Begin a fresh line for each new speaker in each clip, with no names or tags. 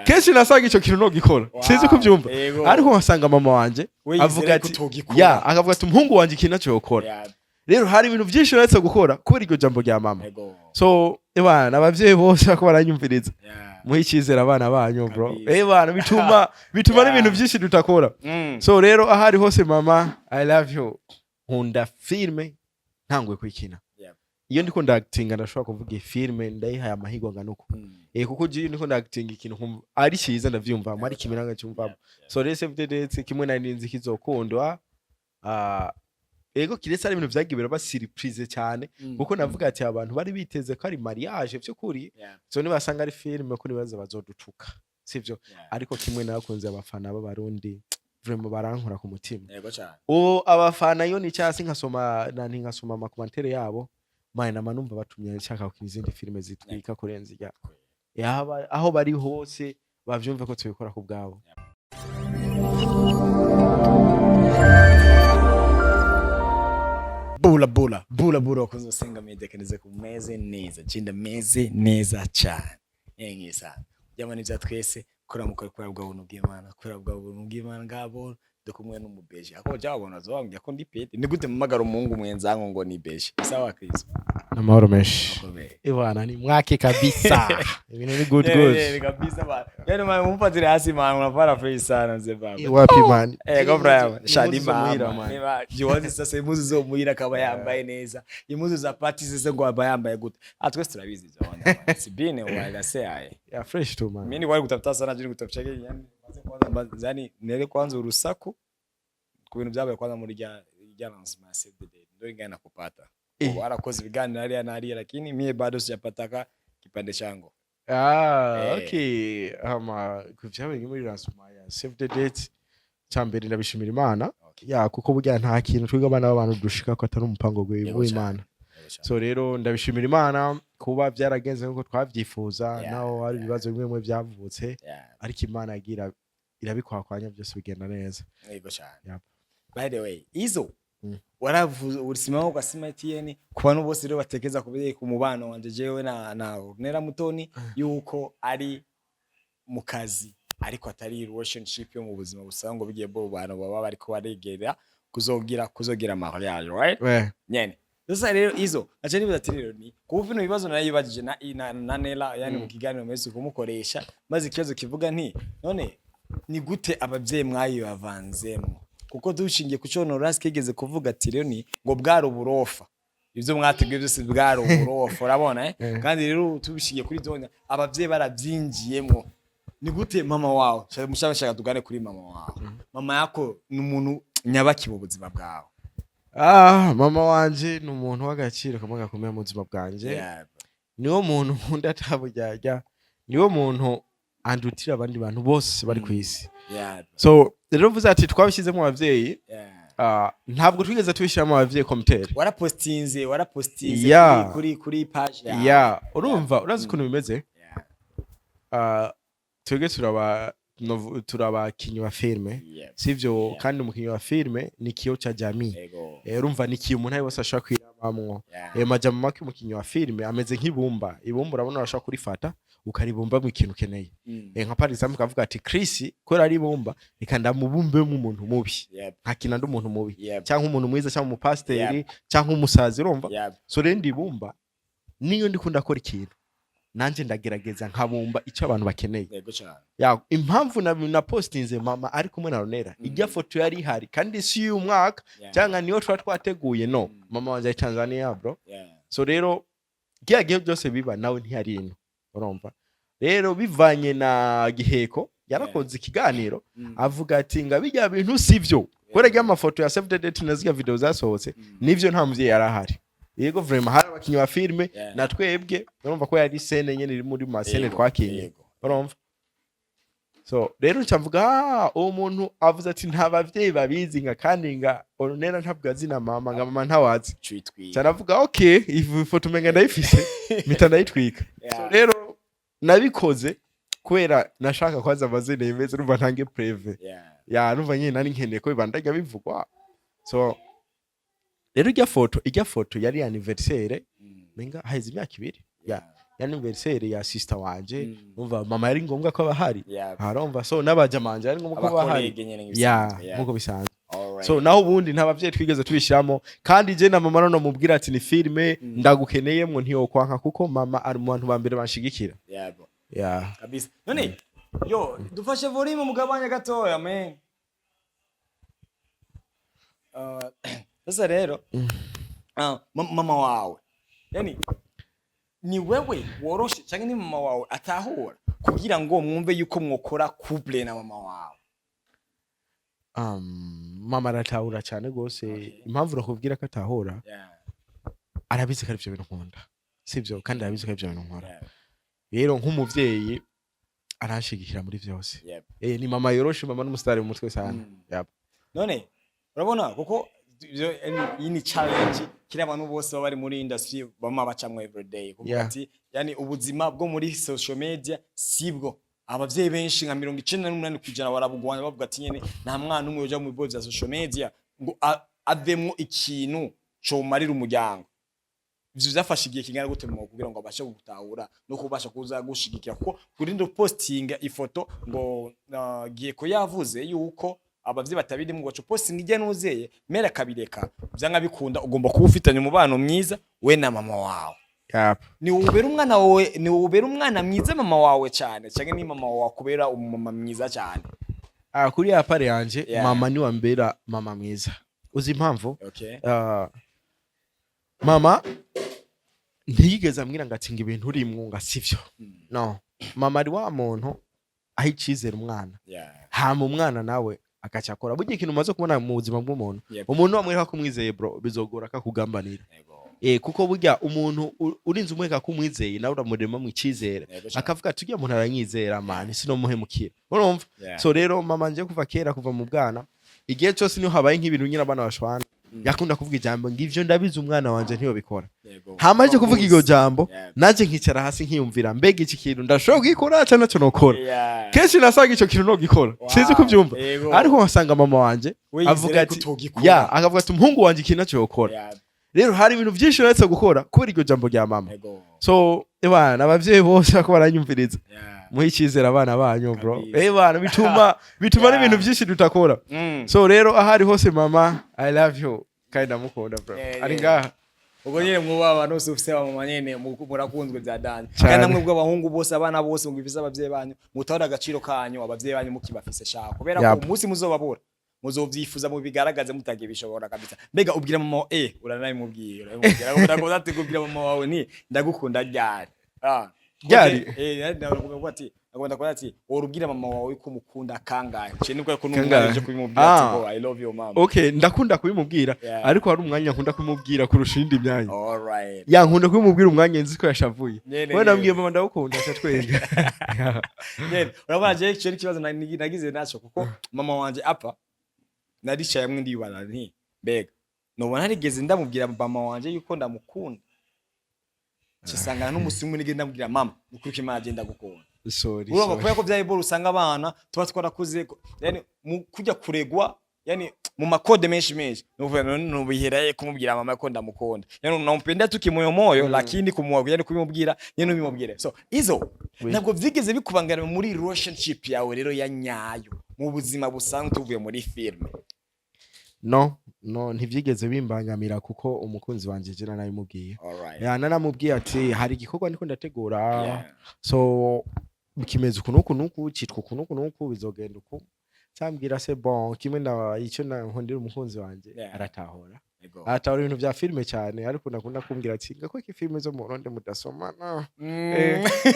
kenshi nasanga ico kintu no gikora sinzi ko byumva ariko wasanga mama wanje avuga ati akavuga ati umuhungu wanje ikintu cyo gukora rero hari ibintu byinshi uretse gukora kubera iryo jambo rya mama so ebana abavyeyi bose bako baranyumviriza muhe icyizere abana banyu bro ebana bituma n'ibintu byinshi dutakora so rero ahari hose mama I love you nkunda filme ntangwe kwikina iyo ndiko ndactinga ndashobora kuvuga filme ndayihaye amahirwe nganuko kuko je ndiko ndactinga ikintu ari cyiza ndavyumva ari kimiranga cyumva so rese vdetse kimwe na ninzi kizokundwa ego kiretse ari ibintu vyagibera ba surprise cyane kuko navuga ati abantu bari biteze ko ari mariage by'ukuri so nibasanga ari filme ko nibaza bazodutuka sivyo ariko kimwe nakunze abafana b'abarundi vraiment barankora ku mutima abafana yo ni cyasi nkasoma amakomantere yabo mana manumva batumye nshaka gukina izindi filme zitwika kurenza yaba aho bari hose bavyumve ko tubikora ku bwabo
bula kuzo Sengaa media kaneze kumeze neza jinda meze neza cyane yengisa jamani bya twese kora mukora bwa buntu bw'Imana kora bwa buntu bw'Imana ngabo dukumwe n'umubeje ako cyabona zobambye ko ndi pete ni gute mumagara umungu mwenzango ngo ni beje sawa Kristo
namahoro meshi ibana ni mwake kabisa ibintu ni good
kabisa bana yani mumfatire hasi man unafara free sana mzee baba
wapi man
go bravo shadi mama niba jiwazi sasa imuzi zo muhira kaba yambaye neza imuzi za party sese ngo aba yambaye gute atwese turabizi zona sibine wala say
ya fresh to man
mimi wali kutafuta sana jini kutafuta yani kwanza yani nele kwanza urusaku ku bintu byabaye kwanza muri rya lancement CDD ndio ingana kupata warakoze ibiganiro hariya nariya lakini mie bado sijapataka kipande changu
okay kuvyabaye muri lancement ya save the date cyambere ndabishimira Imana kuko burya nta kintu twiga abana b'abantu dushika ko atari umupango w'Imana so rero ndabishimira Imana kuba byaragenze nkuko twavyifuza naho hari ibibazo bimwe byavutse ariko Imana yagira irabikwakwanya byose bigenda neza
yego cyane by the way Izzo waravuze urisima kwa SMTN ku bantu bose rero batekeza kubeye ku mubano wanje jewe na Ornella Mutoni yuko ari mu kazi ariko atari relationship yo mu buzima busanzwe bigiye bo bantu baba bariko baregera kuzogira mariage right nyene sasa rero Izzo acha nibaza ati rero ni kuva bino bibazo narayibajije na Nella yani mu kiganiro mwese kumukoresha maze ikibazo kivuga nti none ni gute abavyeyi mwayo bavanzemo kuko dushingiye ku cyono Ras kigeze kuvuga ati rero ni ngo bwaro burofa ivyo mwateguye byose bwaro burofa urabona kandi rero tubishingiye kuri zone abavyeyi baravyinjiyemo ni gute mama wawe mushaka tugane kuri mama wawe mama yako ni umuntu nyabaki mu buzima bwawe
mama wanje ni umuntu w'agaciro kamwe gakomeye mu buzima bwanje niwo muntu nkunda atabujyajya niwo muntu andutira abandi bantu bose bari ku isi so rero vuze ati twabishizemo abavyeyi ntabwo twigeze tubishiramo abavyeyi commentaire
warapostinze kuri page
urumva urazi ukuntu bimeze twege turaba kinyi wa filme sivyo kandi umukinyi wa filme ni kiyo cha jamii urumva ni kiyo umuntu wese ashaka kwiramamwo majambo make umukinyi wa filme ameze nk'ibumba ibumba urabona urashaka kurifata ukaribumba mu kintu keneye nka par exemple kavuga ati Chris ko ari ibumba ikanda mubumbe mu muntu mubi hakina ndo umuntu mubi cyangwa umuntu mwiza cyangwa umupasteri cyangwa umusazi urumva so rendi ibumba niyo ndikunda akora ikintu nanje ndagerageza nkabumba icyo abantu bakeneye impamvu na postinze mama ari kumwe na Ornella ijya foto yari ihari kandi si uyu mwaka cyangwa niyo twateguye no mama wanje ari Tanzania bro so rero gihe byose biba nawe ntiyari ino urumva rero bivanye na giheko yarakoze ikiganiro avuga ati ngabijya bintu sivyo kora rya amafoto ya save the date naziga video zasohotse nivyo nta muvye yarahari yego vraiment hari abakinyi ba filme na twebwe urumva ko yari scene nyene iri muri ma scene twakinye urumva so rero ncamvuga uwo muntu avuze ati nta bavyeyi babizi nga kandi nga Ornella ntabwo azina mama nga mama ntawazi cyaravuga okay iyi foto menga ndayifise mpita ndayitwika so rero nabikoze kwera nashaka kwaza amazina yemeze urumva ntange preve urumva nyine nari nkeneye ko bibandajya bivugwa so rero ijya foto yari anniversaire menga haize imyaka 2 anniversaire ya sister wanje umva mama yari ngombwa ko abahari arumva so n'abajamanje yari ngombwa ko abahari nkuko bisanzwe so naho ubundi nta bavyeyi twigeze tubishiramo kandi je na mama none mubwira ati ni filme ndagukeneyemwo ntiyokwanka kuko mama ari mu bantu bambere banshigikira
kabisa none yo dufashe volume mugabanya gatoya man sasa rero mama wawe yani ni wewe woroshe cyangwa ni mama wawe atahura kugira ngo mwumve yuko mwokora couple na mama wawe
mama aratahura cyane gose impamvu nakubwira ko atahura arabizi ko ari byo bintu nkunda sivyo kandi arabizi ko ari byo bintu nkora rero nk'umuvyeyi arashigikira muri vyose ni mama yoroshe mama n'umusitari mu mutwe sana
none urabona kuko iyi ni challenge kiri abantu bose bari muri industry bama bacamwe everyday kuko ati yani ubuzima bwo muri social media sibwo abavyeyi benshi nka 98% barabugwanya bavuga ati nyene nta mwana umwe uja mu bibo bya social media ngo avemwo ikintu cyo marira umuryango ivyo byafashe igihe kingana gute mu kugira ngo abashe gutahura no kubasha kuza gushigikira kuko kuri ndo posting ifoto ngo giye ko yavuze yuko abavyeyi batabiri mu gocho posting ijya nuzeye mera kabireka byanga bikunda ugomba kuba ufitanye umubano mwiza we na mama wawe ni ubera umwana wawe ni ubera umwana mwiza mama wawe cyane cyangwa ni mama wawe kubera umumama mwiza cyane
kuri ya pare yanje mama ni wambera mama mwiza uzi impamvu mama ntiyigeze ambwira ngo atinga ibintu uri mwunga sivyo no mama ari wa muntu aho icizera umwana hama umwana nawe akacakora burya ikintu umaze kubona mu buzima bw'umuntu umuntu wamwereka kumwizeye bro bizogora akakugambanira kuko burya umuntu urinze umweka kumwizeye nawe uramurema mu icizere akavuga ati ugiye umuntu aranyizera man sino muhemukira urumva so rero mama nje kuva kera kuva mu bwana igihe cyose niho habaye nk'ibintu nyine abana bashwana yakunda kuvuga ijambo ngivyo ndabizi umwana wanje ntiyo bikora hamaje kuvuga iryo jambo naje nkicara hasi nkiyumvira mbega iki kintu ndashobora gukora cyane cyo nokora kenshi nasaga ico kintu no gikora sinzi kubyumva ariko wasanga mama wanje avuga ati akavuga ati umuhungu wanje ikintu cyo yokora rero hari ibintu byinshi uretse gukora kubera iryo jambo rya mama so ebana abavyeyi bose bako baranyumviriza muhe icyizere abana banyu bro ebana bituma n'ibintu byinshi dutakora so rero ahari hose mama I love you kandi ndamukunda bro ari ngaha
ubwo nyine mwubaba no ufise mama nyene murakunzwe bya dani kandi namwe bwo abahungu bose abana bose ngwivisa abavyeyi banyu mutahora agaciro kanyu abavyeyi banyu mukibafise shaka kubera ko umunsi muzobabura muzovyifuza mu bigaragaze mutagiye bishobora kabisa mbega ubwira mama uranayimubwira urabona ko ubwira mama wawe ni ndagukunda ryari ndagukunda ati agomba kuba ati urubwira mama wawe ko mukunda kangahe cyo nibwo ko numwaje kubimubwira ati go I love you mama
okay ndakunda kubimubwira ariko hari umwanya nkunda kumubwira kurusha indi myanya alright nkunda kubimubwira umwanya nzi ko yashavuye we nambwiye mama ndagukunda cyatwenga
urabona je cyo kibazo nagize naco kuko mama wanje apa naricaye amwe ndibana nti mbega nobona harigeze ndamubwira mama wanje yuko ndamukunda cisangana n'umusimu nige ndamubwira mama ukuruka imana agenda gukunda
sorry
urumva kubera ko byayibora usanga abana tuba twarakuze yani kujya kuregwa yani mu makode menshi nubiheraye kumubwira mama ko ndamukunda yani nampenda tukimoyo moyo lakini kumubwira yani kubimubwira yani ubimubwire so Izzo ntabwo vyigeze bikubangana muri relationship yawe rero ya nyayo mu buzima busanzwe tuvuye muri filme
no ntivyigeze bimbangamira kuko umukunzi wanje je nanabimubwiye nanamubwiye ati hari igikorwa ndiko ndategura so bikimeze ukuntu citwa ukuntu bizogenda uko cyambwira se bon kimwe na icyo nkundira umukunzi wanje aratahora ibintu bya filme cyane ariko nakunda kumbwira ati ngako iki filme zo mu Burundi mudasomana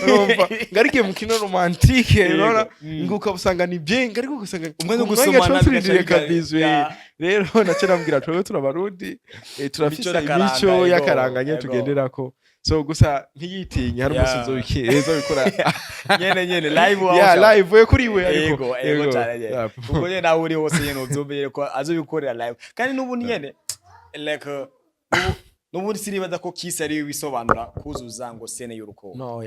urumva ngarike mukino romantique rora nguka usanga ni bien ngariko gusanga
umwe no gusomana
kabizwe rero nacerambwira twe turabarundi turafite imico yakaranganye tugenderako so gusa ntiyitinye hari umusizo wikezo bikora
nyene live
live kuri we ariko
ego cyane ubwo nyene nawe uri hose nyene uzombere ko azobikorera live kandi nubu nyene like nubu siribaza ko kisa ari bisobanura kuzuza ngo sene y'uruko
no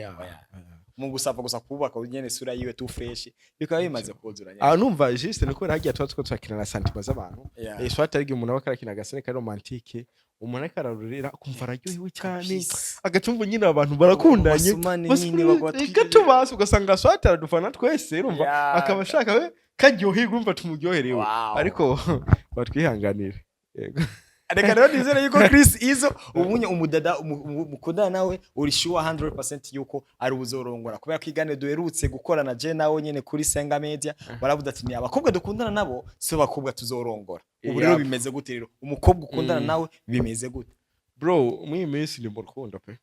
mu gusava gusa kubaka nyene sura yiwe tu fresh bikaba bimaze kuzura nyene
numva juste niko hagiye twatwo twakina na santima z'abantu swat ari umuntu wakarakina gasene ka romantique umuntu akararurira kumva araryohewe cyane agatumva nyine abantu barakundanye gatubasa ugasanga swat aradufana twese urumva akaba ashaka we karyohe urumva tumuryoherewe ariko batwihanganire yego
reka rero nizere yuko Chris Izzo ubunye umudada mukundana nawe uri sure 100% yuko ari uzorongora kubera ko igane duherutse gukorana je nawe nyene kuri Sengaa Media baravuga ati ni abakobwa dukundana nabo so bakobwa tuzorongora ubu rero bimeze gute rero umukobwa ukundana nawe bimeze gute
bro mu minsi ni mu rukundo pe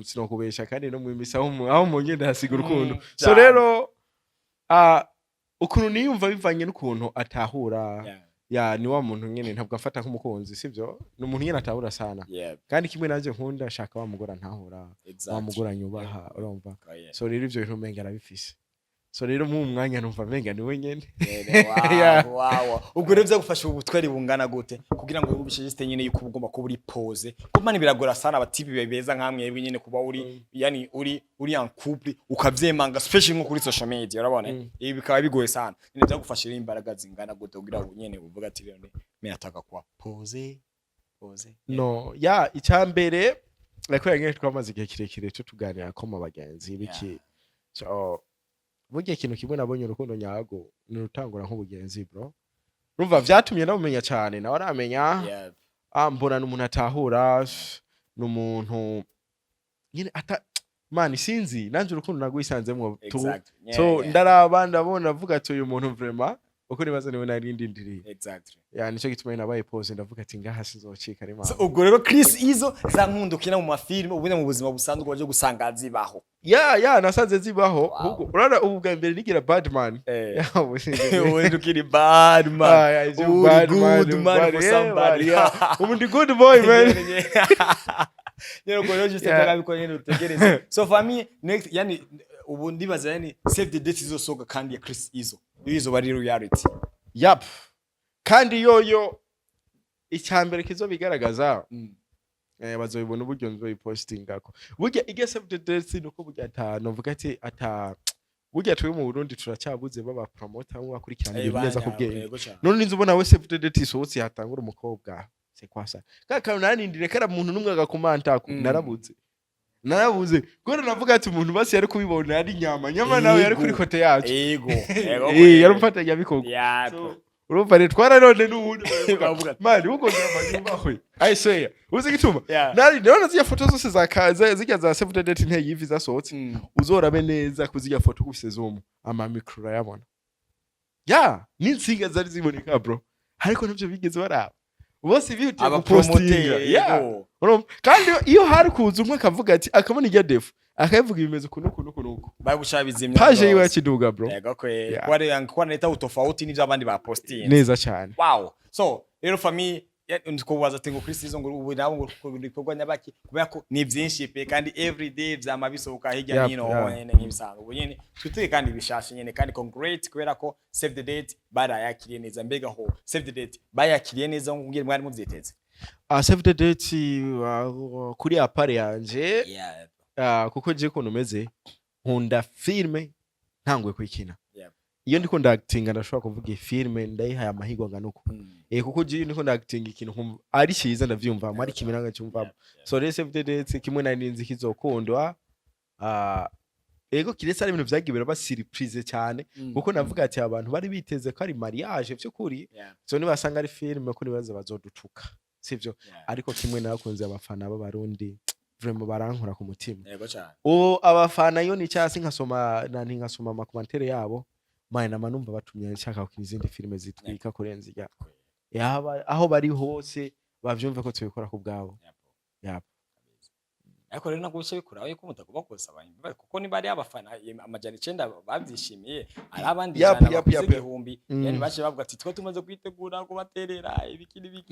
sinokubesha kandi no mu minsi aho mu ngende hasiga urukundo so rero ukuntu niyumva bivanye n'ukuntu atahura ni wa muntu nyene ntabwo afata nk'umukunzi sivyo ni umuntu nyene atahura sana kandi kimwe nanje nkunda ashaka wa mugora ntahura wa mugora nyubaha urumva so rero ivyo bintu menga arabifise so rero mu mwanya numva menga ni wenyene
wow ubwo rero byagufasha ubutwari bungana gute kugira ngo ubishe juste nyene yuko ugomba kuba uri pose kuko biragora sana abatibi beza nkamwe nyene kuba uri yani uri en couple ukavyemanga especially nko kuri social media urabona ibi bikaba bigoye sana nyene byagufasha imbaraga zingana gute kugira ngo nyene uvuga ati rero me nataka kwa pose
no icyambere ariko yangene twamaze igihe kirekire cyo tuganira ko mu bagenzi biki so burya ikintu kimwe nabonye urukundo nyago ni rutangura nk'ubugenzi bro rumva vyatumye namumenya cyane nawe aramenya mbona n'umuntu atahura n'umuntu nyine man sinzi nanje urukundo nagwisanzemwo so ndaraba ndabona avuga ati uyu muntu vraiment uko nibaza niwe narindindiriye nico gituma nabaye pose ndavuga ati ngaha sizocika ari mama
ubwo rero Chris Izzo za nkundukina mu mafilme ubundi mu buzima busanzwe waje gusanga zibaho
nasanze zibaho urara ubu bwa mbere nigira badman
ukiri badman good man for somebody
ubundi good boy man
rero ko rero juste ndagabiko nyene utegereze so for me next yani ubu ndibaza yani save the date izosoga kandi ya Chris Izzo izo bari reality
kandi yoyo icyambere kizo bigaragaza bazobibona uburyo nzoyipostingako burya igese save the date nuko burya novuga ati burya twe mu Burundi turacyabuze baba promoter mu bakurikirana ibintu neza kubwenge none ninzi ubona we save the date isohotse hatangura umukobwa c'est quoi ça kaka nanindire kara muntu numwe agakomanta ko narabuze gore navuga ati umuntu basi yari kubibona ari nyama nawe yari kuri kote yacu yari mfatanya bikorwa urumva rero twararone n'ubundi baravuga mali uko nyamanyumahwe I swear uzi gituma nari ndabona ziya foto zose zakaza zijya za save the date nte yivi zasohotse uzorabe neza kuzijya foto kufise zoom ama micro yabona n'insinga zari ziboneka bro ariko nabyo bigeze baraba bose bihutiye gupostinga kandi iyo hari kuza umwe akavuga ati akabona ijya defu akavuga ibimeze kunuko
bagushabizimya
page yiwe yakiduga bro
kwa neta utofauti n'ivyo abandi ba posting
neza cyane
wow so rero family ndikubaza tengo Chris Izzo ngo ubu nabo ngo bikorwa nyabaki kubera ko ni byinshi pe kandi every day vyama bisohoka hirya nino nyene nk'ibisanzwe ubu nyene twiteye kandi bishashe nyene kandi congrats kubera ko save the date barayakiriye neza mbega ho save the date bayakiriye neza ngubwire mwari muvyiteze
save the date kuri apare yanje kuko je ko numeze nkunda filme ntangwe kwikina iyo ndiko ndactinga ndashobora kuvuga filme ndayihaye amahigo nganuko kuko je ndiko ndactinga ikintu ari cyiza ndavyumva ari kimiranga cyumva so rese save the date kimwe na ninzi kizokundwa ego kiretse ari ibintu vyagibera ba surprise cyane kuko navuga ati abantu bari biteze ko ari mariage byo kuri so nibasanga ari filme ko nibaza bazodutuka sivyo ariko kimwe nakunze abafana b'abarundi vraiment barankora ku mutima abafana yo ni cyasi nkasoma amakomantere yabo mana manumva batumye nshaka ko izindi filme zitwika kurenza aho bari hose bavyumva ko tubikora ku bwabo
ariko rero nako bikuraho yuko mutakuba kosa abantu kuko ni bari abafana amajana 9 bavyishimiye ari abandi jana igihumbi yani baje bavuga ati twa tumaze kwitegura ko baterera ibikini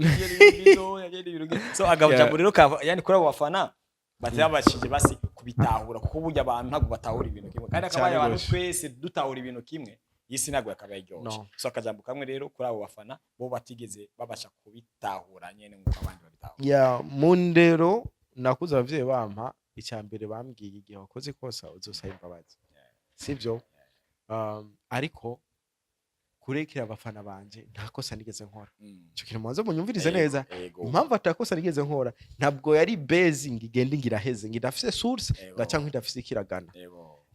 bizo yagenda ibirungi so agabujambo rero yani kuri abo bafana batabashije basi kubitahura kuko burya abantu ntago batahura ibintu kimwe kandi akabaye abantu twese dutahura ibintu kimwe yisi ntago yakabaye ryoshe so akajambo kamwe rero kuri abo bafana bo batigeze babasha kubitahura nyene nkuko abandi babitahura
mundero nakuze abavyeyi bampa icyambere bambwiye igihe wakoze kosa uzosaba imbabazi sivyo ariko kurekera abafana banje nta kosa nigeze nkora cyo kintu mwanzo munyumvirize neza impamvu atakosa nigeze nkora ntabwo yari basing igenda ngiraheze ngidafise source gaca nkidafise kiragana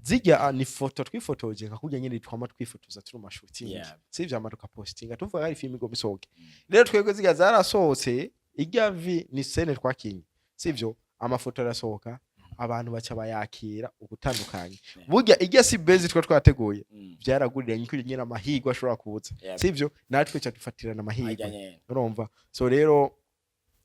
zijya ni foto twifotoje nkakujya nyine twama twifotoza turi mu shooting sivyo amaruka posting tuvuga ari film igomba isohoke rero twego zijya zarasohotse ijya vi ni scene twakinye sivyo amafoto arasohoka abantu baca bayakira ugutandukanye burya ijya si base twateguye byaraguriranye kuri nyine amahirwe ashobora kuza sivyo natwe cyo dufatirana amahirwe urumva so rero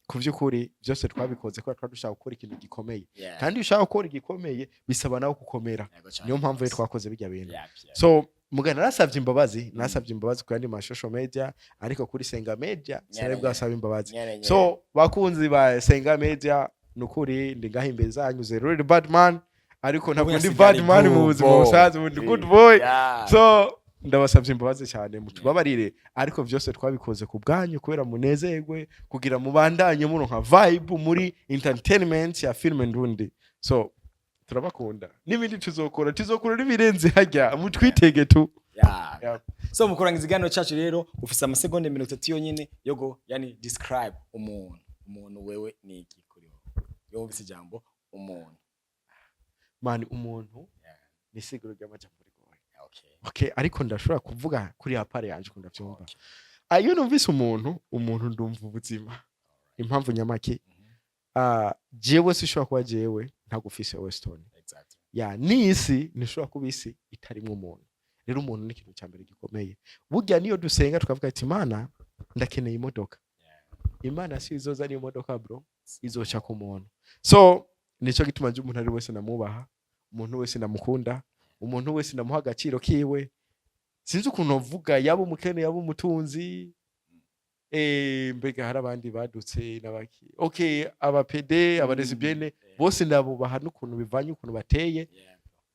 kuvyukuri byose twabikoze ko twadushaka gukora ikintu gikomeye kandi ushaka gukora igikomeye bisaba nawe gukomera niyo mpamvu ye twakoze bijya bintu so mugana nasavye imbabazi kandi ma social media ariko kuri Sengaa media sare bwasaba imbabazi so bakunzi ba Sengaa media nukuri ndi gahimbe zanyu zero bad man ariko ntabwo ndi bad man mu buzima busanzwe ndi good boy so ndabasavye imbabazi cyane mutubabarire ariko byose twabikoze ku bwanyu kubera munezerwe kugira mubandanye muronka vibe muri entertainment ya film ndundi so turabakunda n'ibindi tuzokora n'ibirenze hajya mutwitege tu
so mukurangiza iganiro cyacu rero ufise amasegonda 30 yonyine yogo yani describe umuntu wewe ni iki kuri wowe yo bise jambo umuntu ni siguro ry'amajambo okay ariko ndashobora kuvuga kuri apare yanje ko ndavyumva ayo numvise umuntu ndumva ubuzima impamvu nyamake jewe sishobora kuba jewe ntagufise Weston nisi nishobora kuba isi itarimwe umuntu rero umuntu ni ikintu cyambere gikomeye burya niyo dusenga tukavuga ati Imana ndakeneye imodoka Imana si izoza ari imodoka bro izoca ku muntu so nico gituma je umuntu ari wese namubaha umuntu wese namukunda umuntu wese namuha agaciro kiwe sinzi ukuntu uvuga yaba umukene yaba umutunzi mbega hari abandi badutse nabaki okay abapede abaresibienne bose ndabo bahana ukuntu bivanye ukuntu bateye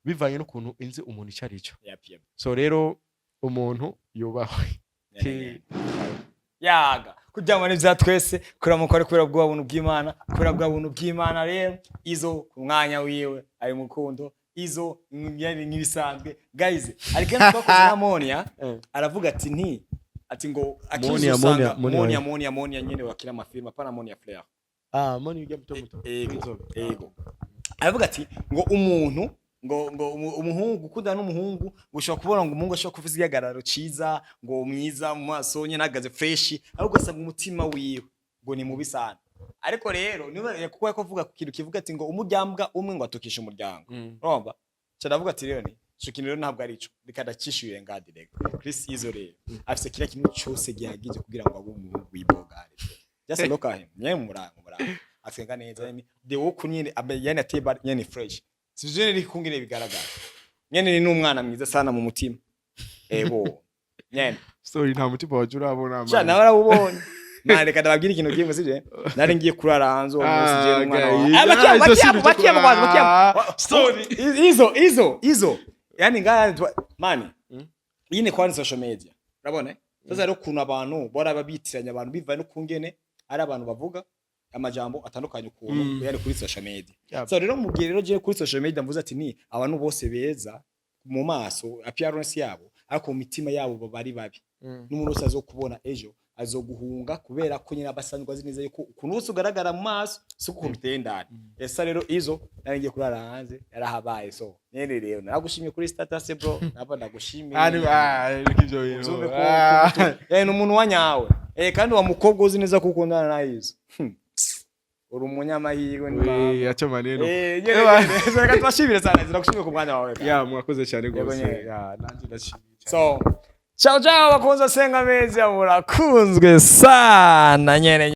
bivanye n'ukuntu inzi umuntu icarico so rero umuntu yubahwe yaga kujyama n'ivya twese kuramukora kubera bw'ubuntu bw'Imana kubera bw'ubuntu bw'Imana rero Izzo ku mwanya wiwe ari Murukundo Izzo nk'ibisanzwe guys ariko twakoze na Monia aravuga ati ngo akizo usanga Monia nyene wakira amafilm apana Monia Flair
Monia ujya muto
ego aravuga ati ngo umuntu ngo umuhungu ukunda n'umuhungu gushaka kubona ngo umuhungu ashaka kuvuza igihagararo ciza ngo mwiza mu maso nye nagaze fresh ahubwo asanga umutima wiwe ngo ni mubi sana ariko rero niba kuko yakuvuga ku kintu kivuga ati ngo umuryambwa umwe ngo atukisha umuryango urumva cyaravuga ati rero ni cyo kintu rero ntabwo ari ico rikadakishuye nga direct Chris Izzo rero afise kira kintu cyose gihagije kugira ngo abe umuhungu wibogare just look at him nye murango asenga neza ni de wo kunyene abayane ateba nyene fresh sivyo ni kungire bigaragara nyene ni n'umwana mwiza sana mu mutima ego nyene
story nta mutima wajura abona
cha nawe arabubonye mane kada babwira ikintu kimwe sije nari ngiye kurara hanze uwo munsi je n'umwana bakiya story Izzo yani ngaya mani yine kwa social media urabona sasa rero kuntu abantu bora babitiranya abantu biva no kungene ari abantu bavuga amajambo atandukanye ukuntu yari kuri social media so rero mugiye rero je kuri social media mvuze ati ni abantu bose beza mu maso appearance yabo ariko mu mitima yabo bari babi n'umuntu wese azokubona ejo azoguhunga kubera ko nyina basanzwe azineze yuko ukuntu wose ugaragara mu maso suko biteye ndani esa rero Izzo naringiye kurara hanze yarahabaye so nene rero nagushimye kuri status bro naba nagushimye
nikivyo
biro n'umuntu wanyawe kandi wa mukobwa uzi neza kukundana na Izzo uri umunyamahirwe
ni acho maneno
reka twashimire sana ziragushimye ku mwanya wawe
mwakoze cyane gose nanjye ndashimye
so ciao bakunze Sengaa mezi murakunzwe sana nyene